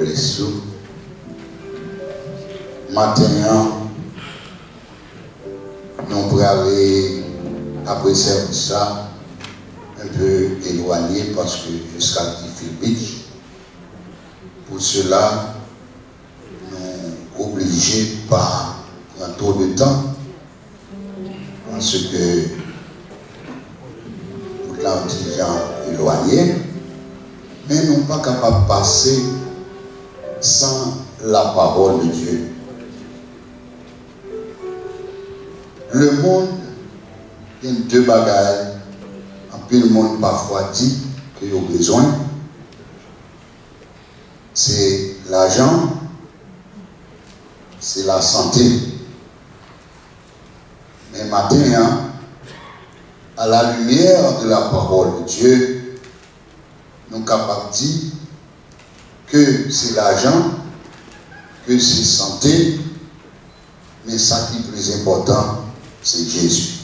bless you. Maintenant, nous pourrons aller après ça un peu éloigné parce que jusqu'à Gifford Beach. Pour cela, nous obligés par un tour de temps parce que pour l'antigen éloigné, mais nous ne sommes pas capables de passer sans la parole de Dieu. Le monde, il y a deux bagages. En plus, le monde parfois dit qu'il y a besoin. C'est l'argent, c'est la santé. Mais maintenant, à la lumière de la parole de Dieu, nous sommes capables de dire que c'est l'argent, que c'est santé, mais ça qui est plus important, c'est Jésus.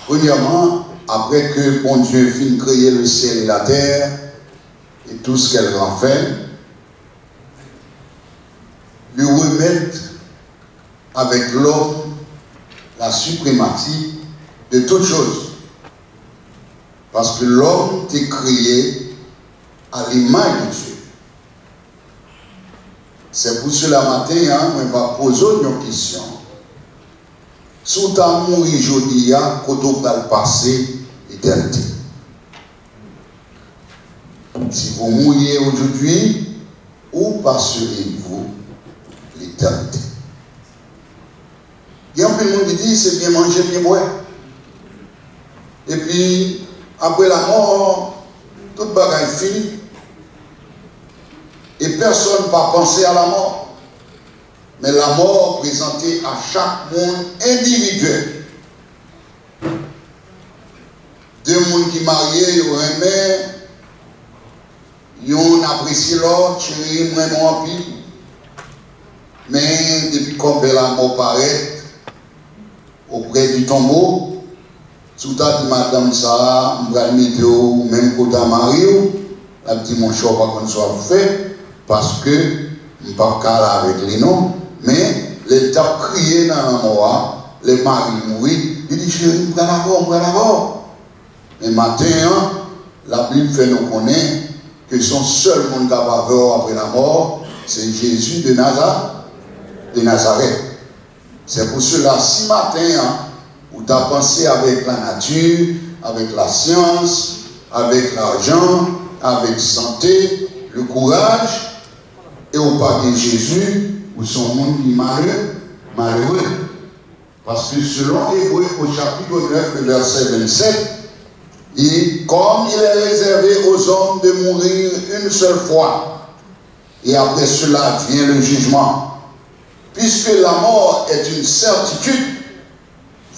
Premièrement, après que bon Dieu finit de créer le ciel et la terre, et tout ce qu'elle renferme, lui remettre avec l'homme la suprématie de toutes choses. Parce que l'homme est créé à l'image de Dieu. C'est pour cela matin, on va poser une question. Sous ta mourir aujourd'hui, quand on va passer l'éternité. Si vous mourriez aujourd'hui, où passerez-vous l'éternité? Il y a un peu de monde qui dit c'est bien manger, bien boire. Et puis, après la mort, toute bagaille finie. Et personne ne va penser à la mort. Mais la mort présentée à chaque monde individuel. Deux mondes qui marient, ils ont un mère, ils ont apprécié l'autre, chéri, vraiment en pile. Mais depuis qu'on fait la mort paraître auprès du tombeau, tout à dit madame ça, je vais mettre au même côté à Mario, elle dit mon choix pas qu'on soit fait, parce que je ne suis pas calme avec les noms, mais l'État crié dans la mort, les maris mourir, il dit chéri, je vais l'avoir. Mais maintenant, la Bible fait nous connaître que son seul monde capable après la mort, c'est Jésus de Nazareth. C'est pour cela, si matin, où tu as pensé avec la nature, avec la science, avec l'argent, avec la santé, le courage, et au pas de Jésus, où son monde est malheureux. Parce que selon Hébreux au chapitre 9, le verset 27, et comme il est réservé aux hommes de mourir une seule fois, et après cela vient le jugement. Puisque la mort est une certitude,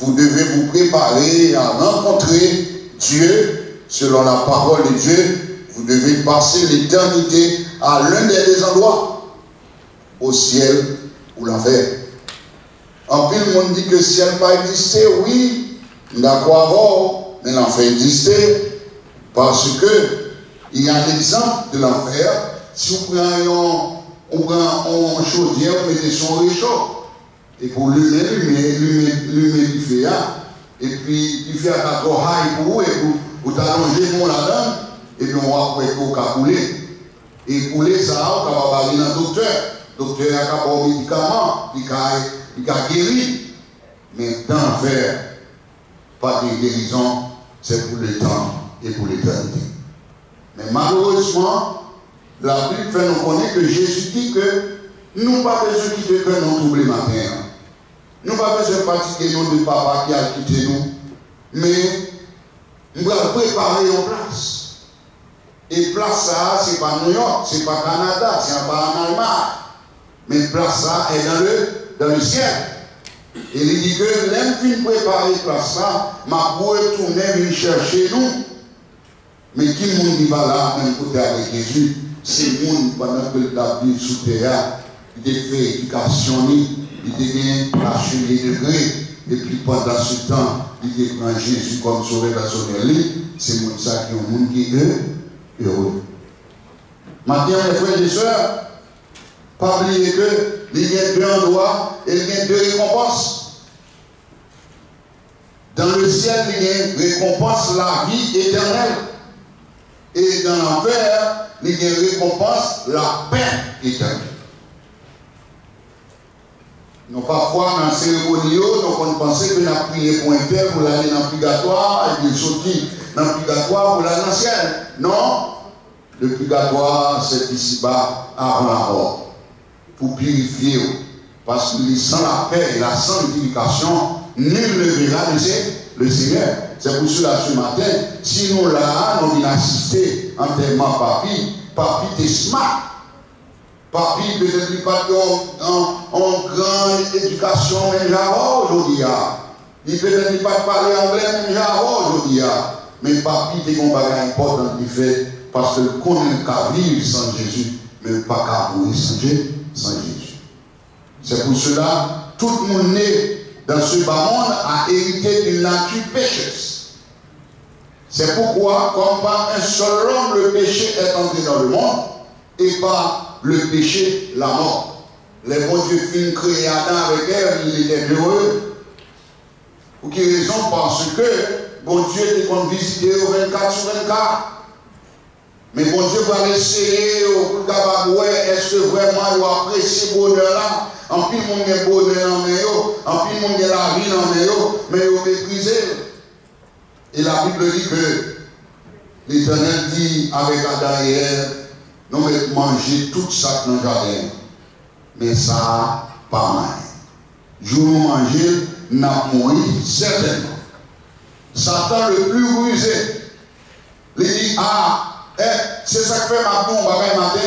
vous devez vous préparer à rencontrer Dieu selon la parole de Dieu. Vous devez passer l'éternité à l'un des deux endroits, au ciel ou l'enfer. En plus, le monde dit que le ciel n'a pas existé, oui, d'accord, mais l'enfer existait, parce que il y a l'exemple de l'enfer. Si vous prenez un chaudière, vous mettez son réchaud, et pour l'humer du feu, et puis il fait un corail pour vous, et vous allongez mon là-dedans, et puis on va couler. Et couler ça, on va parler dans le docteur. Le docteur a un médicament, il a guéri. Mais dans l'enfer, pas de guérison, c'est pour le temps et pour l'éternité. Mais malheureusement, la Bible fait nous connaître que Jésus dit que nous n'avons pas besoin de quitter que nous tous les matins. Nous n'avons pas besoin de fatiguer nous de papa qui a quitté nous. Mais nous allons préparer une place. Et place ça, ce n'est pas New York, ce n'est pas Canada, ce n'est pas en Allemagne. Mais place ça est dans le ciel. Et il dit que l'aime fin préparer place ça, ma pour retourner venir chercher nous. Mais qui le monde qui va là, même côté avec Jésus, c'est le monde pendant que le David sous terre, il a fait éducation, il a lâché les degrés, et puis pendant ce temps, il a pris Jésus comme sauveur personnel. C'est le monde ça qui est un monde qui est heureux. Maintenant, mes frères et sœurs, pas oublier que il y a deux endroits et il y a deux récompenses. Dans le ciel, il y a une récompense, la vie éternelle. Et dans l'enfer, il y a une récompense, la paix éternelle. Nous, parfois, dans la cérémonie, nous pensons que nous avons prié pour un père pour l'aller dans le purgatoire, et puis sortir dans le purgatoire pour l'aller dans le ciel. Non, le purgatoire, c'est ici-bas, avant la mort, pour purifier. Parce que sans la paix et la sanctification, nul ne verra le Seigneur. C'est pour cela ce matin, si nous là, nous venons assister enterrement papi t'es smart. Papi peut-être pas en grande éducation, mais j'avais aujourd'hui. Il peut-être pas parler anglais, mais j'avais aujourd'hui. Mais papi t'es un bagage important qui fait, parce que qu'on ne qu'à vivre sans Jésus, mais pas qu'à mourir sans Jésus. C'est pour cela, tout le monde né dans ce bas monde a hérité d'une nature pécheresse. C'est pourquoi, comme par un seul homme, le péché est entré dans le monde, et par le péché, la mort. Les bons dieux finissent créer Adam avec Ève, il était heureux. Pour quelle raison? Parce que bon Dieu était qu'on visiter 24 sur 24. Mais bon Dieu va essayer au Kababoué, est-ce que vraiment il va apprécier ce bonheur-là? En plus, il y a bonheur en meilleur, en plus, il y a la vie en meilleur, mais il va mépriser. Et la Bible dit que l'Éternel dit avec Adam et Ève, nous allons manger tout ça dans le jardin. Mais ça, pas mal. Je vais manger, nous allons mourir, certainement. Satan le plus rusé, il dit, c'est ça que fait ma bombe matin.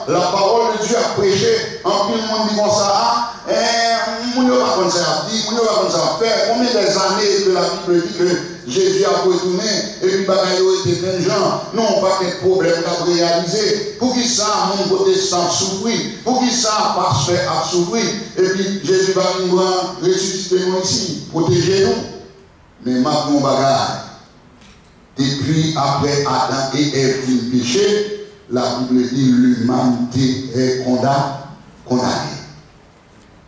La parole de Dieu a prêché. En plus, le monde dit comme ça. Mon Dieu va comme ça dit, mon Dieu va comme ça faire. Combien des années que la Bible dit que Jésus a retourné et puis bagaille était plein de gens. Non, pas de problème à réaliser. Pour qui ça, mon protestant souffrir? Pour qui ça, pasteur a souffrir? Et puis Jésus va nous ressusciter nous ici, protéger nous. Mais ma bon bagaille. Depuis, après Adam et Ève qui péché, la Bible dit l'humanité est condamnée.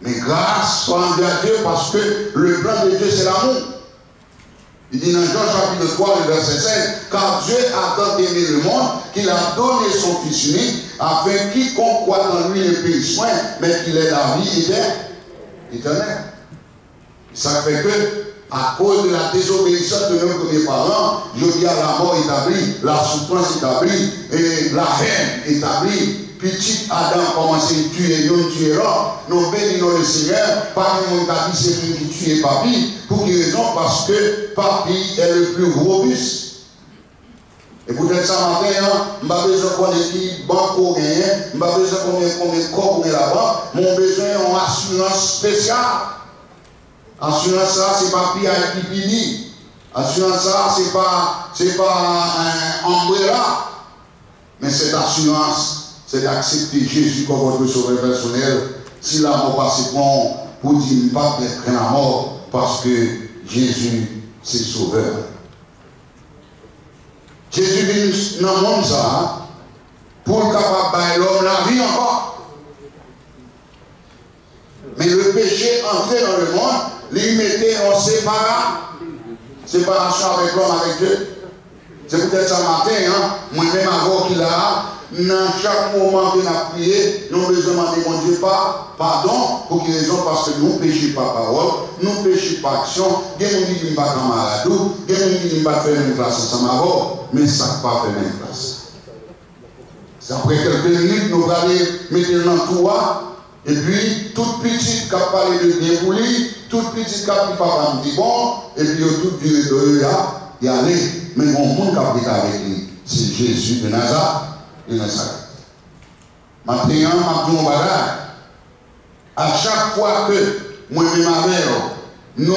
Mais grâce soit à Dieu parce que le plan de Dieu c'est l'amour. Il dit dans Jean chapitre 3, le verset 5, car Dieu a tant aimé le monde qu'il a donné son Fils unique afin quiconque croit en lui ne périsse point, mais qu'il ait la vie éternelle. Ça fait que à cause de la désobéissance de nos premiers parents, je dis à la mort établie, la souffrance établie, et la haine établie. Petit Adam commençait à tuer, nous bénissons le Seigneur, pas de monde qui dit c'est lui qui tue papi. Pour quelle raison? Parce que papi est le plus robuste. Et peut-être ça matin, je n'ai pas besoin qu'on ait dit banco gagné, je n'ai pas besoin qu'on ait corps là-bas, mon besoin d'une assurance spéciale. Assurance ça, c'est pas PIPPD. Assurance ça, c'est pas un umbrella. Mais cette assurance, c'est d'accepter Jésus comme votre sauveur personnel. Si la mort passe bon, pour dire pas d'être la mort, parce que Jésus, c'est sauveur. Jésus vient dans le monde ça, pour capable de l'homme la vie encore. Mais le péché entré dans le monde, il mettait en séparation avec l'homme, avec Dieu. C'est peut-être ça matin, moi-même avant qu'il a, dans chaque moment que nous avons prié, nous devons demander mon Dieu pardon, pour quelle raison? Parce que nous ne péchons pas parole, nous ne péchons pas action, nous ne disons pas camarade, nous ne disons pas faire une classe ensemble avant, mais ça ne pas faire une classe. C'est après quelques minutes, nous allons mettre dans le toit. Et puis, toute petite qui a parlé de bien pour lui, toute petite qui a dit papa me dit bon, et puis toute virée de là, il y a allé. Mais mon monde qui a pris avec lui, c'est Jésus de Nazareth. Maintenant, je dis mon bagage. À chaque fois que moi-même et ma mère, nous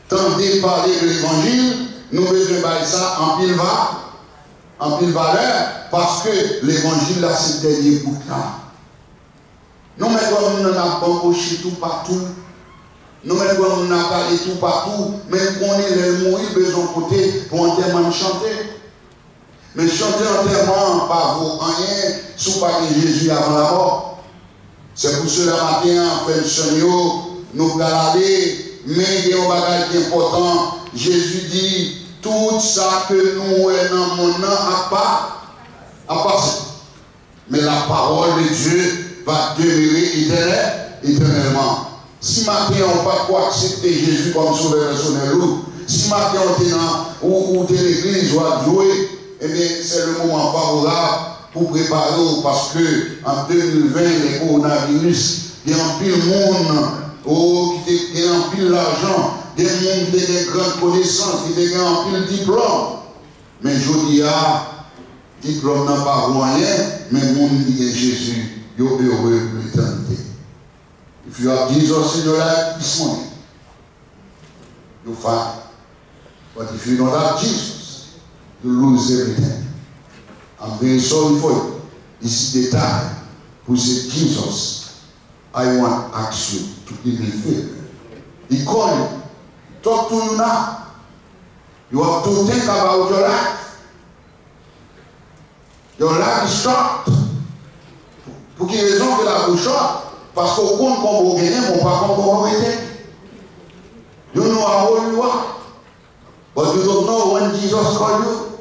tentons de parler de l'évangile, nous devons faire ça en pile valeur, parce que l'évangile là, c'est le dernier bout là. Nous mettons nous n'avons pas embauché tout partout. Nous mettons nous n'avons parlé tout partout. Mais on est les mourir besoin côté pour enterrement chanter. Mais chanter enterrement par vous, rien, sous pas que Jésus avant la mort. C'est pour cela matin, frère Seigneur, nous regarder, mais il y a un bagage qui est important. Jésus dit, tout ça que nous avons dans mon nom à passer. Mais la parole de Dieu va demeurer éternellement. Si matin on ne peut pas accepter Jésus comme sauveur personnel, si matin on est dans ou l'église ou à jouer, eh bien c'est le moment favorable pour préparer, parce que en 2020, les coronavirus, il y a un pile monde qui a un pile l'argent, des gens qui ont des grandes connaissances, qui ont un pile diplôme. Mais je dis, diplôme n'a pas rien, mais le monde qui est Jésus, il est heureux pour l'éternité. If you have Jesus in your life this morning, you're fine. But if you don't have Jesus, you lose everything. I'm very sorry for you. This is the time to say, Jesus, I want to ask you to give me favor. He called you. Talk to you now. You have to think about your life. Your life is short. Pour quelle raison que la bouche short? Parce qu'au compte qu'on va gagner, mon pas qu'on va gagner. You know how old you are, but you don't know when Jesus called you.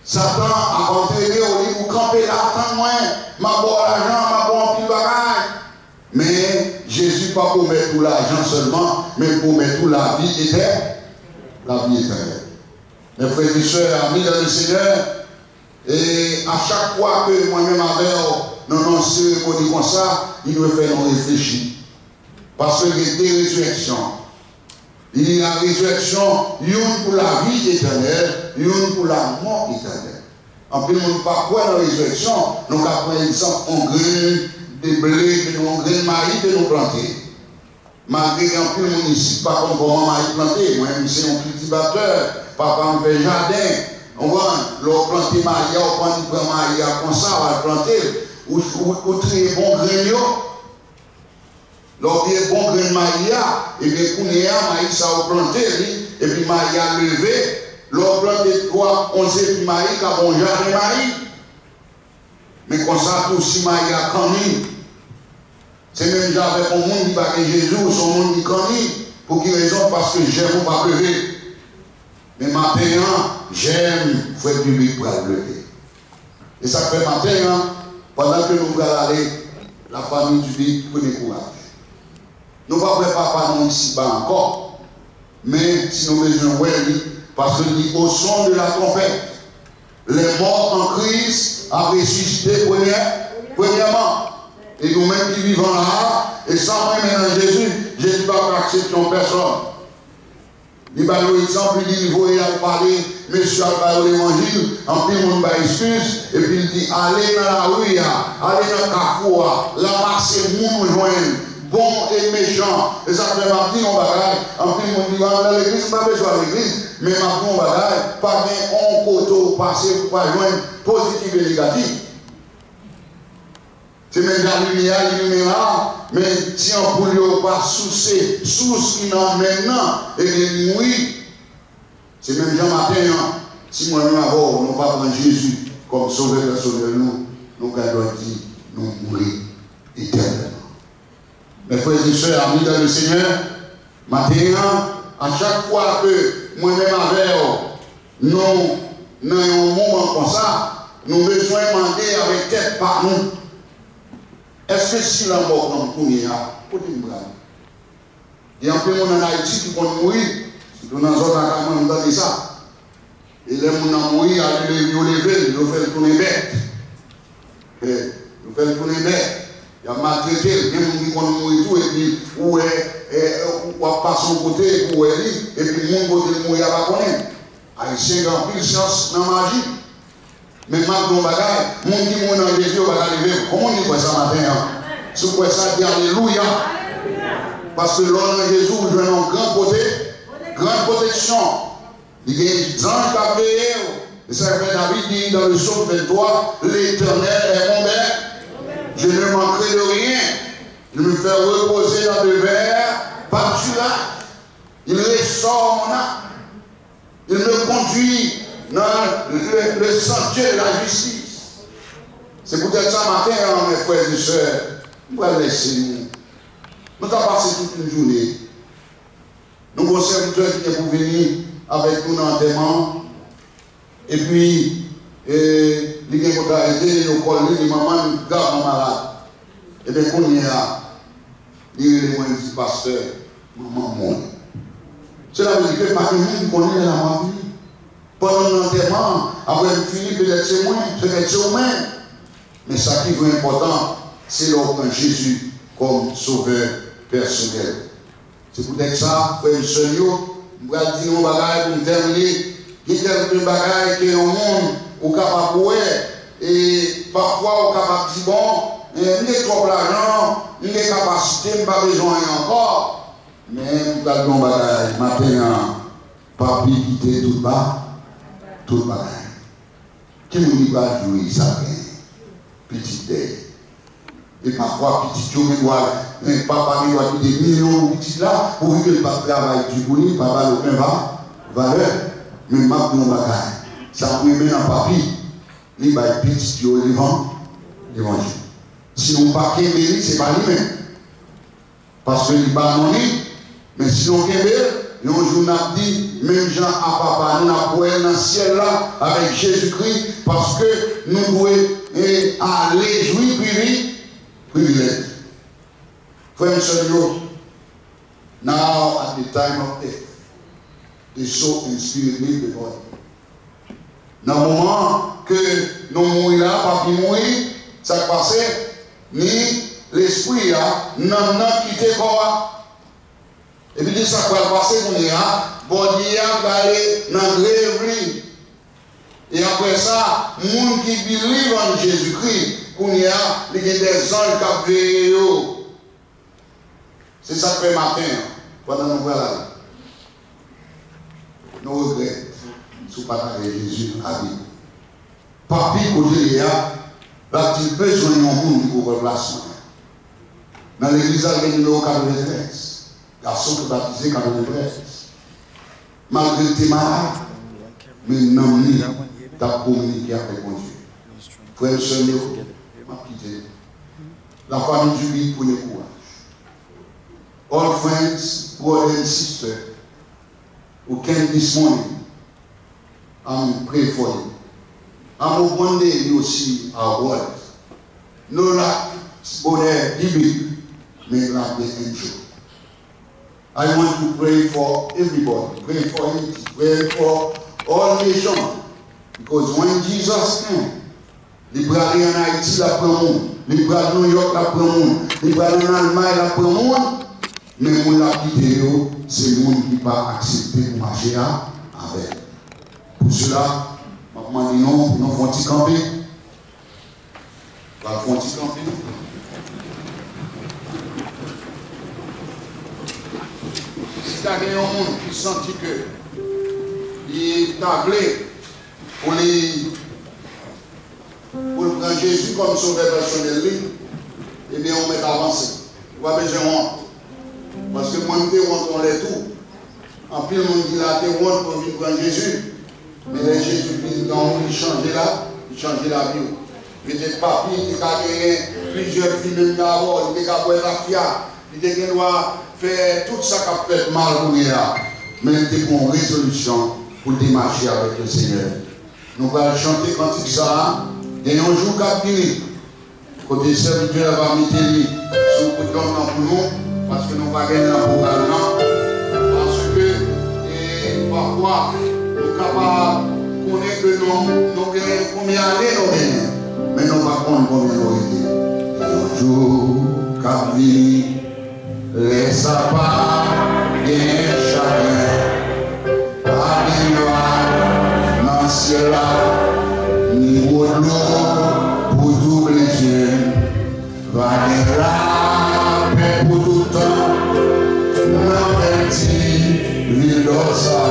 Satan a entraîné au lit pour camper là, tant moins, ma bonne l'argent, ma bonne pile bagaille. Mais Jésus pas pour mettre tout l'argent seulement, mais pour mettre tout la vie éternelle. La vie éternelle. Mes frères et sœurs, amis dans le Seigneur, et à chaque fois que moi-même avec non, cérémonie comme ça, il doit faire nous réfléchir. Parce qu'il y a des résurrections. Il y a la résurrection, une pour la vie éternelle, une pour la mort éternelle. En plus, nous ne pas quoi dans la résurrection, nous avons par exemple un grain de blé, un grain de maïs que nous plantons. Malgré qu'en plus, nous ici, pas comme comment maïs planté, moi-même, c'est un cultivateur, papa me fait jardin. On va, l'on plante maïs, on prend une maïs comme ça, on va planter. Ou trier bon grain, lorsqu'il y a bon grain de maïs, et bien qu'on y a maïs ça a planté, et puis maïs a levé, l'on plante 3, 11 et puis maïs, car on jardin de maïs. Mais comme ça, tout si maïs a connu. C'est même j'avais un monde qui va que Jésus, son monde qui connu, pour quelle raison? Parce que j'aime ou pas lever. Mais maintenant, j'aime faire du public pour lever. Et ça fait maintenant, pendant que nous allons aller, la famille du dit, prenez courage. Nous ne pouvons pas préparer nous ici encore, mais si nous besoin de parce que dit au son de la trompette, les morts en Christ ont ressuscité premièrement. Et nous-mêmes qui vivons là, et sans moi maintenant Jésus, Jésus ne va pas accepter personne. Il va nous exemple, il dit, il va parler, monsieur a l'évangile, en plus on va excuse, et puis il dit, allez dans la rue, allez dans le carrefour, là marchez, nous joignent, bon et méchant. Et ça fait ma petite bagaille, en plus on dit, dans l'église, pas besoin de l'église, mais ma petite bagaille, pas bien on côté passer pour pas joindre positif et négatif. C'est même la lumière, là, mais si on ne peut pas soucier, source qui n'en maintenant, et les mourir, c'est même Jean matin, si moi-même avant, nous ne pas prendre Jésus comme sauveur personnel, nous allons dire, nous mourir éternellement. Mes frères et sœurs, amis dans le Seigneur, maintenant, à chaque fois que moi-même avec nous, dans un moment comme ça, nous avons besoin de demander avec tête par nous. Est-ce que si la mort dans le premier, il y a un peu de monde en Haïti qui vont mourir, dans la zone à nous avons ça. Et les gens qui mourir, ils vont faire tourner bête. Ils vont faire tourner bête. Il y a maltraité, il y a des gens qui vont mourir tout, et puis, ou pas son côté, ou et puis, mon côté de mourir à la connaître. Haïtien, il y a plus de science dans la magie. Mais maintenant, les gens qui sont dans Jésus, va arriver. Comment on dit ça matin? Si vous ça, dit Alléluia. Parce que l'homme de Jésus, vous avez une grande protection. Il y a des anges qui ont veillé. Et ça fait David dit dans le psaume 23, l'Éternel est mon maître. Je ne manquerai de rien. Il me fait reposer dans le verre pâturage. Il ressort mon âme. Il me conduit dans le sentier de la justice. C'est peut-être ça matin, hein, mes frères et sœurs, nous allons laisser nous. Nous avons passé toute une journée. Nous avons un serviteur qui est pour venir avec nous dans l'enterrement. Et puis, il y a un arrêté, au col, il maman, garde malade. Et bien, quand il y a, il y a un pasteur, maman mort. C'est la vérité, pas que nous connaissons la mort. Pendant l'enterrement, après fini, peut-être c'est moins, peut-être c'est moins. Mais ce qui est important, c'est de Jésus comme sauveur personnel. C'est peut-être ça, frère Seigneur, je vais dire nos bagages pour terminer. Il y a quelques bagages qui sont au monde, au capable de voir, et parfois au capable de dire bon, il y a trop d'argent, il y a des capacités, il n'y a pas besoin encore. Mais nous avons des bagages, maintenant, papi quitter tout bas, tout bagages. Qui nous va jouer ça bien? Petite dette. Et parfois, petit Dieu doit, papa doit des millions de petits là, pour que le papa travaille du boulot, papa n'a aucune valeur. Mais ma bon bagage, ça me met dans papier, il va être petit Dieu devant l'évangile. Si on ne pas qu'aimer, ce n'est pas lui-même. Parce qu'il va non mais si on aime, un jour on a dit, même Jean à papa, nous avons pouvoir dans le ciel là, avec Jésus-Christ, parce que nous devons aller jouir privilège. Frère Seigneur, now at the time of death, they so inspired me before. Dans le moment que nous mourons là, papi mourir, ça passe, ni l'esprit a, non quitté quoi. Et puis ça va passer qu'on est là, bon Dieu va aller dans la rêverie. Et après ça, les gens qui believe en Jésus-Christ, qu'on y a, il y a des anges qui veillent. C'est ça que fait matin, pendant nous voilà. Nous regrettons, sous partage de Jésus à vie. Papi, côté il y a, là, tu peux besoin de monde qui vous remplace. Dans l'église, il y a numéro 93. Garçon qui baptisé 93. Malgré tes malades, mais non, tu as communiqué avec mon Dieu. Frère Seigneur, la famille du Bible pour le courage. All friends, brothers and sisters, who came this morning, I'm praying for you. I'm one day you see our word. No like brother Bible, may like the angel. I want to pray for everybody, pray for Haiti, pray for all nations. Because when Jesus came, les bras en Haïti la prend monde, les bras New York la prend monde, les bras en Allemagne la prend monde, mais on l'a quitté, c'est le monde qui va accepter de marcher avec. Pour cela, maintenant, nous faisons un petit campé. Nous faisons un petit campé. Si tu as un monde qui sentit que il est tablé pour prendre Jésus comme sauveur personnel, eh bien on met avancé. On va besoin de honte. Parce que moi, je honte, on l'est tout. En plus, on dit là, tu honte pour venir prendre Jésus. Mais les Jésus, quand il change là, il change la vie. Il était papi, il était gagné plusieurs filles même d'abord, il était gagné la fiat, il était doit faire tout ça qui a fait mal pour lui. Mais il était pour une résolution pour démarcher avec le Seigneur. Nous allons chanter quand il ça. Et un jour qui a fini, côté serviteur va mettre sur le bouton pour nous, parce que nous ne pouvons pas gagner dans le programme. Parce que parfois, nous sommes capables de connaître que nous gagnons combien d'années nous gagnons, mais nous ne pouvons pas connaître combien nous gagnons. Un jour qui a fini, laisse pas bien chacun, avec nous dans le ciel là. Niveau de l'eau pour tous les yeux, va de la paix pour tout le temps, dans petit ville d'Ossa,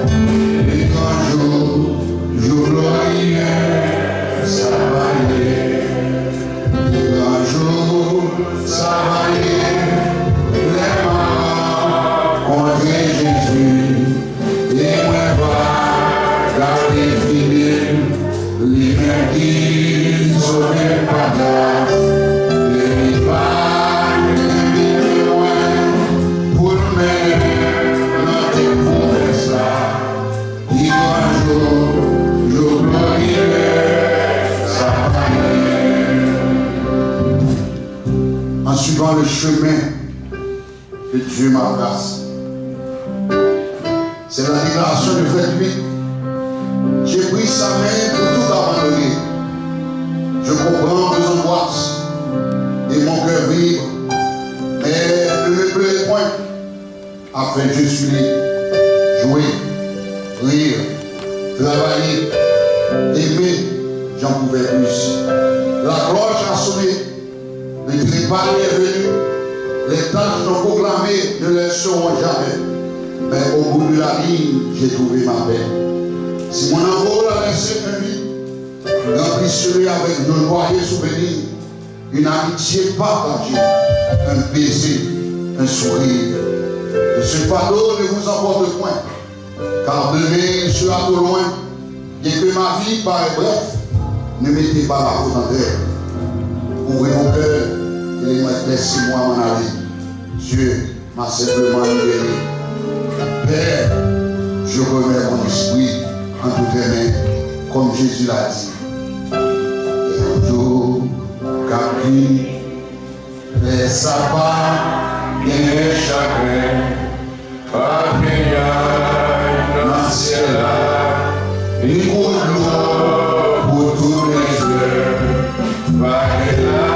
et qu'un jour glorieux, ça va aller, et qu'un jour, ça va aller, les marins contre Jésus, et moi va prends le chemin que Dieu m'a tracé. C'est la libération du fait unique. J'ai pris sa main pour tout abandonner. Je comprends mes angoisses et mon cœur vibre, mais ne me plaît point, afin que je suis libre. Jouer, rire, travailler, aimer, j'en pouvais plus. La cloche a sonné, le trépas est venu, les tâches non proclamées ne les seront jamais. Mais au bout de la ligne, j'ai trouvé ma paix. Si mon amour a laissé ma vie, remplissez-le avec de joyeux souvenirs, une amitié partagée, un baiser, un sourire. Et ce fardeau ne vous emporte point, car demain il sera trop loin, et que ma vie paraît bref, ne mettez pas la faute en terre. Ouvrez vos cœurs et laissez-moi m'en aller. Dieu m'a simplement libéré. Père, je remets mon esprit en toutes tes mains, comme Jésus l'a dit. Et un jour, Capri, les sabbats et les chagrins, par dans le ciel, il coule l'eau pour tous les yeux, par là,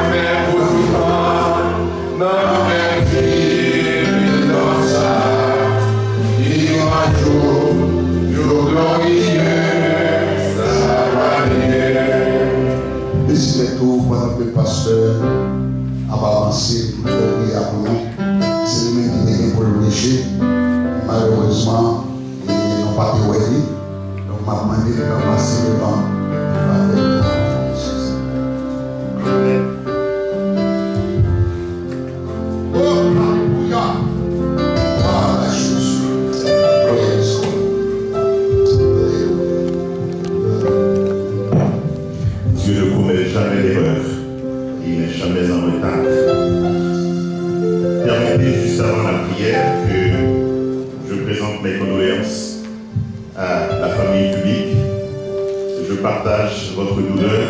mais pour tout le monde, non, mais qui dans ça, il y a un jour glorieux, ça va bien. Et c'est tout pendant que le pasteur a avancé pour faire prier pour nous. C'est lui-même qui est pour le péché. Malheureusement, ils n'ont pas de wéri. Donc, m'a demandé de passer devant. Dieu ne commet jamais d'erreur. Il n'est jamais en retard. Permettez juste avant la prière que je présente mes condoléances à la famille publique. Je partage votre douleur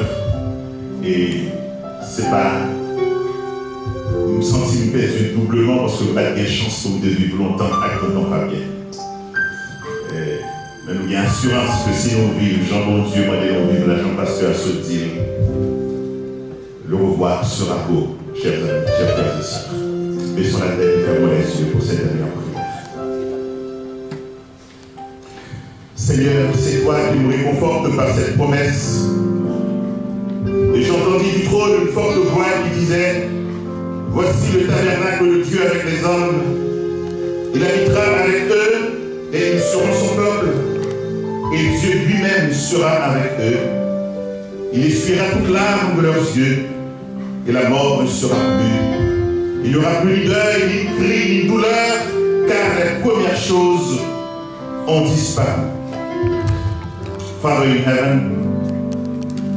et c'est pas me sentir perdu doublement parce que vous n'avez pas de chance pour de vivre longtemps avec notre famille. Mais nous avons assurance que si nous vivons, Jean bon Dieu, moi nous vivons, la Jean Pasteur se dit, le revoir sera beau, chers amis, chers frères et sœurs. Baissons la tête et fermons les yeux pour cette dernière prière. Seigneur, c'est toi qui nous réconforte par cette promesse. Et j'entendis du trône une forte voix qui disait, voici le tabernacle de Dieu avec les hommes. Il habitera avec eux et ils seront son peuple. Et Dieu lui-même sera avec eux. Il essuiera toute larme de leurs yeux et la mort ne sera plus. Il n'y aura plus ni deuil, ni cri, ni douleur, car les premières choses ont disparu. Father in heaven,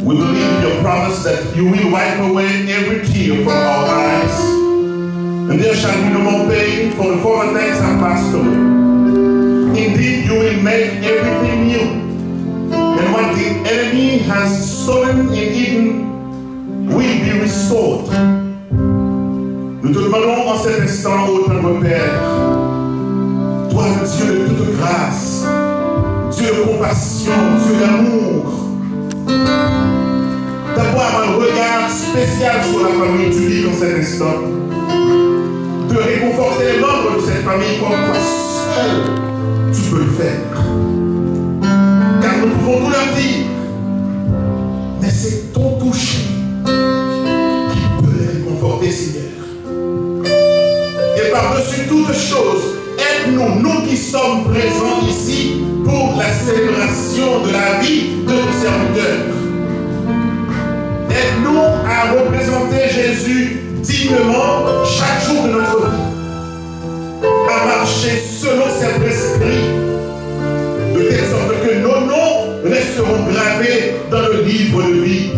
we believe in your promise that you will wipe away every tear from our eyes, and there shall be no more pain, for the former things have passed away. Indeed, you will make everything new, and what the enemy has stolen in Eden will be restored. Nous te demandons en cet instant, ô tendre Père, toi le Dieu de toute grâce, Dieu de compassion, Dieu d'amour, d'avoir un regard spécial sur la famille publique en cet instant, de réconforter les membres de cette famille comme toi seul tu peux le faire. Car nous pouvons tout leur dire, mais c'est ton toucher qui peut les réconforter, Seigneur. Et par-dessus toutes choses, aide-nous, nous qui sommes présents ici pour la célébration de la vie de nos serviteurs. Aide-nous à représenter Jésus dignement chaque jour de notre vie, à marcher selon ses prescrits, de telle sorte que nos noms resteront gravés dans le livre de vie.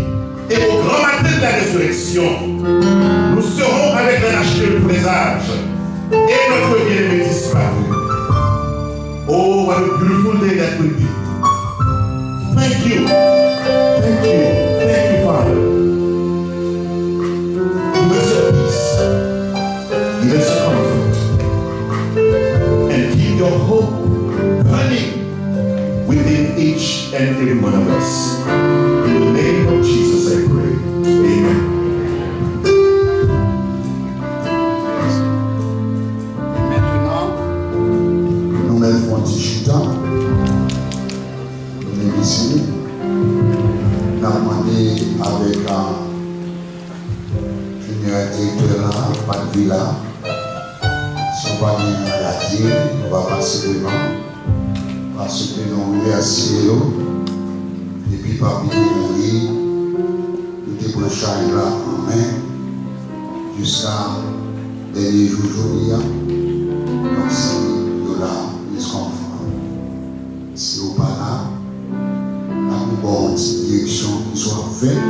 Et au grand matin de la résurrection, nous serons avec les rachetés pour les âges et notre bien-aimé disparu. Oh, what a beautiful day that will be. Thank you. Thank you. Thank you, Father. Give us your peace. your hope burning within each and every one of us. In the name of Jesus I pray. Amen. Maintenant, nous mettons un petit chita. Nous mettons ici. Nous avons demandé avec un directeur là, pas de villa. Si on va bien à la dire, on va passer devant. Parce que nous remercions. Et puis parmi nous, nous débranchons là en main jusqu'à dernier jour aujourd'hui. Donc si nous là, nous sommes si vous pas là, nous avons une bonne direction qui soit faite.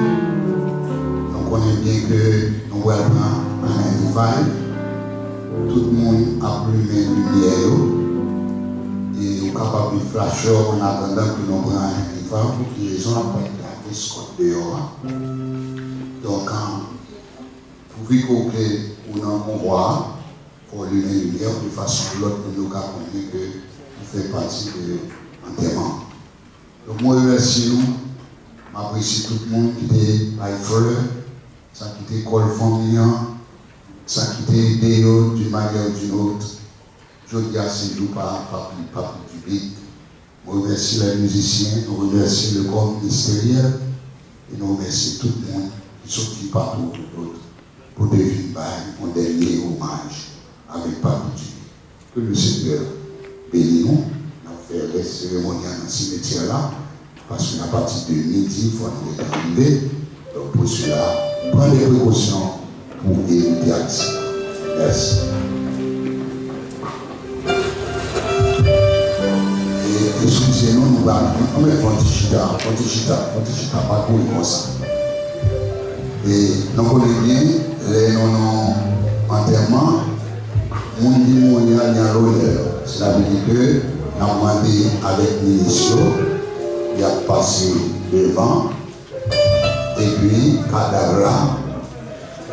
Donc on est bien que nous voyons un 95. Tout le monde a plumé lumière. Et nous sommes capables de flasher en attendant que nous prenions un 95 pour que les gens apprennent la escorte dehors. Donc, pour vivre que nous avons convoi, pour lui mettre lumière de façon à l'autre, nous avons compris que nous faisons partie de l'enterrement. Donc, moi, je remercie nous, j'apprécie tout le monde qui était à l'effort, ça qui était école familiale, ça qui était aidé d'une manière ou d'une autre. Je dis à ces jours par public. Je remercie les musiciens, je remercie le corps ministériel et je remercie tout le monde qui s'occupe partout de l'autre pour devenir mon dernier hommage avec Pape Djibi. Que le Seigneur bénisse nous, on a fait les cérémonies dans ce cimetière-là, parce qu'à partir de midi, il faut nous arriver. Donc pour cela, prenez des précautions pour éviter l'accident. Merci. Et excusez-nous, nous allons faire un petit chita, pas pour comme ça. Et nous connaissons bien les non-enterrements, nous disons qu'il y a l'honneur. Cela veut dire que nous avons demandé avec l'inition, il a passé devant, et puis, cadavre là,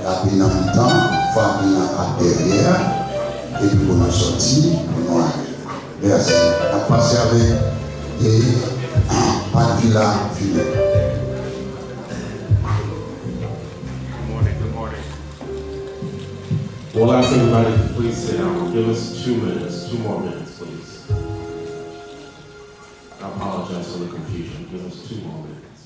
la peine en mi-temps, famille en derrière, et puis on a sorti, on a arrivé. Merci. On a passé avec et pas de villa fini. Good morning. We'll ask everybody to please sit down. Give us 2 minutes, 2 more minutes, please. I apologize for the confusion. Give us 2 more minutes.